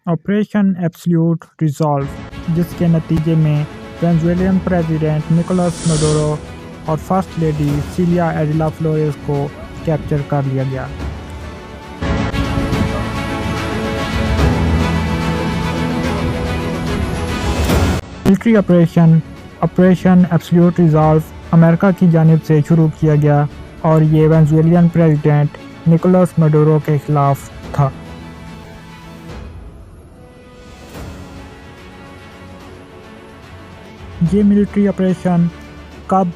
Operation absolute resolve, जिसके नतीजे में वेनेजुएलियन प्रेसिडेंट निकोलस मडुरो और फर्स्ट लेडी सिलिया एडिला फ्लोरेस को कैप्चर कर लिया गया। Military operation absolute resolve America की जानिब से शुरू किया गया और ये वेनेजुएलियन प्रेसिडेंट निकोलस मडुरो के खिलाफ था। ये मिलिट्री ऑपरेशन कब,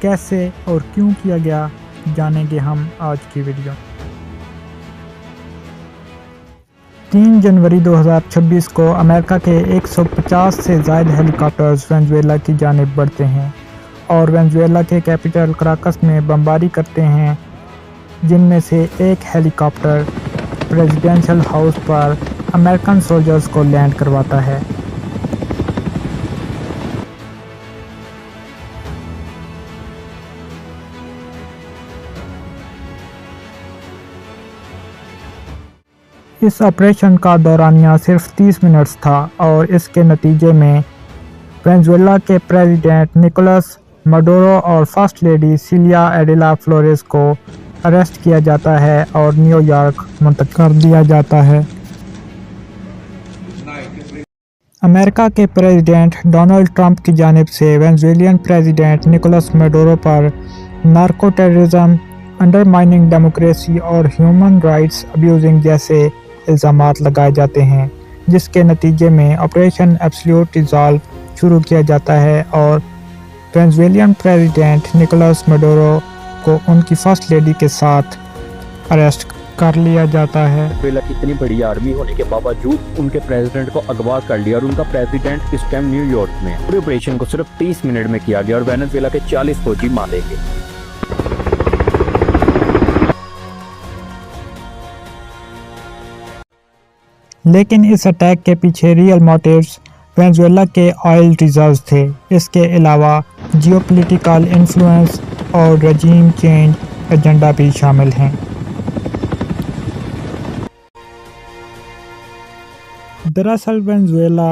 कैसे और क्यों किया गया, जानेंगे हम आज की वीडियो। 3 जनवरी 2026 को अमेरिका के 150 से ज़ायद हेलीकॉप्टर्स वेनेजुएला की जानिब बढ़ते हैं और वेनेजुएला के कैपिटल कराकस में बमबारी करते हैं, जिनमें से एक हेलीकॉप्टर प्रेसिडेंशियल हाउस पर अमेरिकन सोल्जर्स को लैंड करवाता है। इस ऑपरेशन का दौरानिया सिर्फ 30 मिनट्स था और इसके नतीजे में वेनेजुएला के प्रेसिडेंट निकोलस मडुरो और फर्स्ट लेडी सिलिया एडिला फ्लोरेस को अरेस्ट किया जाता है और न्यूयॉर्क मुंतकिल कर दिया जाता है। अमेरिका के प्रेसिडेंट डोनाल्ड ट्रंप की जानिब से वेनेजुएलियन प्रेसिडेंट निकोलस मडुरो पर नार्को टेररिज्म, अंडरमाइनिंग डेमोक्रेसी और ह्यूमन राइट्स अब्यूजिंग जैसे इल्ज़ामात लगाए जाते हैं, जिसके नतीजे में ऑपरेशन एब्सोल्यूट रिजॉल्व शुरू किया जाता है और वेनेजुएलियन प्रेसिडेंट निकोलस मडुरो को उनकी फर्स्ट लेडी के साथ अरेस्ट कर लिया जाता है। वेनेजुएला की इतनी बड़ी आर्मी होने के बावजूद उनके प्रेसिडेंट को अगवा कर लिया और उनका प्रेसिडेंट इस टाइम न्यूयॉर्क में। पूरे ऑपरेशन को सिर्फ 30 मिनट में किया गया और वेनेजुएला के 40 फौजी मारे गए। लेकिन इस अटैक के पीछे रियल मोटिव्स वेनेजुएला के ऑयल रिजर्व्स थे। इसके अलावा जियोपॉलिटिकल इन्फ्लुएंस और रजीम चेंज एजेंडा भी शामिल हैं। दरअसल वेनेजुएला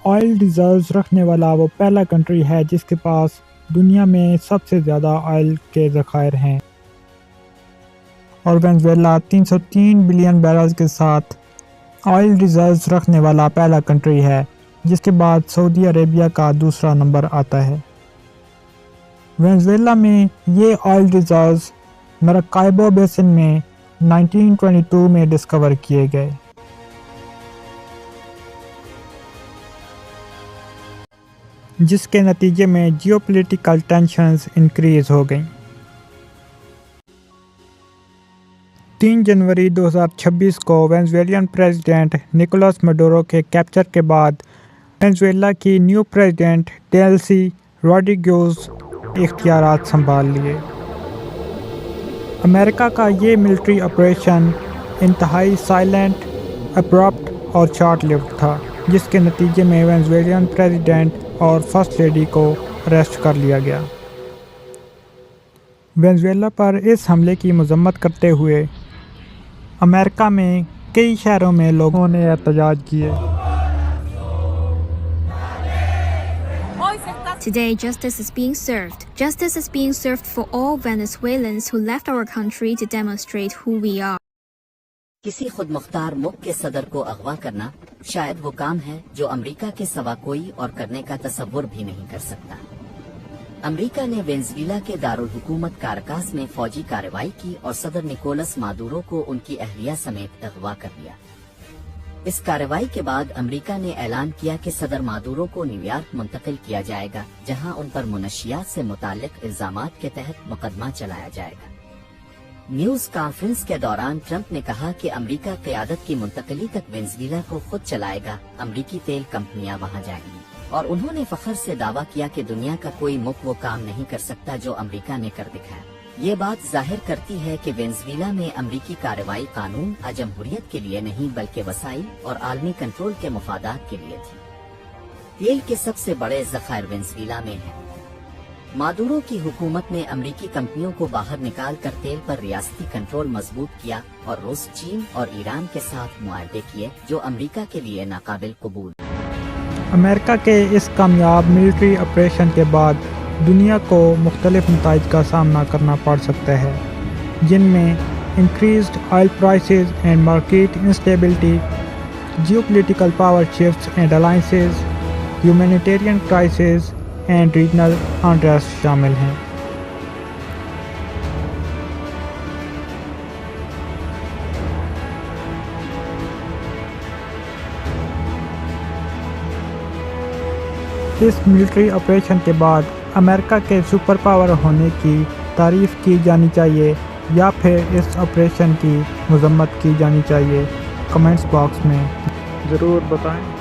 ऑयल रिजर्व्स रखने वाला वो पहला कंट्री है जिसके पास दुनिया में सबसे ज़्यादा ऑयल के ज़खायर हैं और वेनेजुएला 303 बिलियन बैरल्स के साथ ऑयल रिजर्व्स रखने वाला पहला कंट्री है, जिसके बाद सऊदी अरेबिया का दूसरा नंबर आता है। वेनेजुएला में ये ऑयल रिजर्व्स मराकाइबो बेसिन में 1922 में डिस्कवर किए गए। जिसके नतीजे में जियोपॉलिटिकल टेंशन्स इंक्रीज हो गई। 3 जनवरी 2026 को वेनेजुएलियन प्रेसिडेंट निकोलस मडुरो के कैप्चर के बाद वेनेजुएला की न्यू प्रेसिडेंट डेल्सी रोड्रिगेज इख्तियारात संभाल लिए। अमेरिका का ये मिलिट्री ऑपरेशन इंतहाई साइलेंट, अब्रप्ट और शॉर्ट लिव्ड था, जिसके नतीजे में वेनेजुएलियन प्रेसिडेंट और फर्स्ट लेडी को अरेस्ट कर लिया गया। वेनेजुएला पर इस हमले की मजम्मत करते हुए अमेरिका में कई शहरों में लोगों ने एहतजाज किए। Today, justice is being served. Justice is being served for all Venezuelans who left our country to demonstrate who we are. किसी खुद मुख्तार मुल्क के सदर को अगवा करना शायद वो काम है जो अमेरिका के सिवा कोई और करने का तसव्वुर भी नहीं कर सकता। अमेरिका ने वेनेजुएला के दारुल हुकूमत कारकास में फौजी कार्रवाई की और सदर निकोलस मादुरो को उनकी अहलिया समेत अगवा कर लिया। इस कार्रवाई के बाद अमेरिका ने ऐलान किया कि सदर मादुरो को न्यूयॉर्क मुंतकिल किया जाएगा, जहां उन पर मुनशियात से मुताल्लिक इल्जामात के तहत मुकदमा चलाया जाएगा। न्यूज कॉन्फ्रेंस के दौरान ट्रंप ने कहा कि अमेरिका क़यादत की मुंतकिली तक वेनेजुएला को खुद चलाएगा, अमेरिकी तेल कंपनियां वहां जाएंगी और उन्होंने फख्र से दावा किया कि दुनिया का कोई मुल्क वो काम नहीं कर सकता जो अमेरिका ने कर दिखाया। ये बात जाहिर करती है कि वेनेजुएला में अमेरिकी कार्रवाई कानून जमहूरियत के लिए नहीं बल्कि वसाइल और आलमी कंट्रोल के मुफादात के लिए थी। तेल के सबसे बड़े ज़खायर वेनेजुएला में हैं। मादुरो की हुकूमत ने अमरीकी कंपनियों को बाहर निकाल कर तेल पर रियासती कंट्रोल मजबूत किया और रूस, चीन और ईरान के साथ मुआहदे किए जो अमरीका के लिए नाकाबिल कबूल। अमेरिका के इस कामयाब मिलिट्री ऑपरेशन के बाद दुनिया को मुख्तलिफ नताइज का सामना करना पड़ सकता है, जिनमें increased oil prices and market instability, geopolitical power shifts and alliances, humanitarian crisis and regional unrest शामिल हैं। इस मिलिट्री ऑपरेशन के बाद अमेरिका के सुपर पावर होने की तारीफ़ की जानी चाहिए या फिर इस ऑपरेशन की मजम्मत की जानी चाहिए? कमेंट्स बॉक्स में ज़रूर बताएं।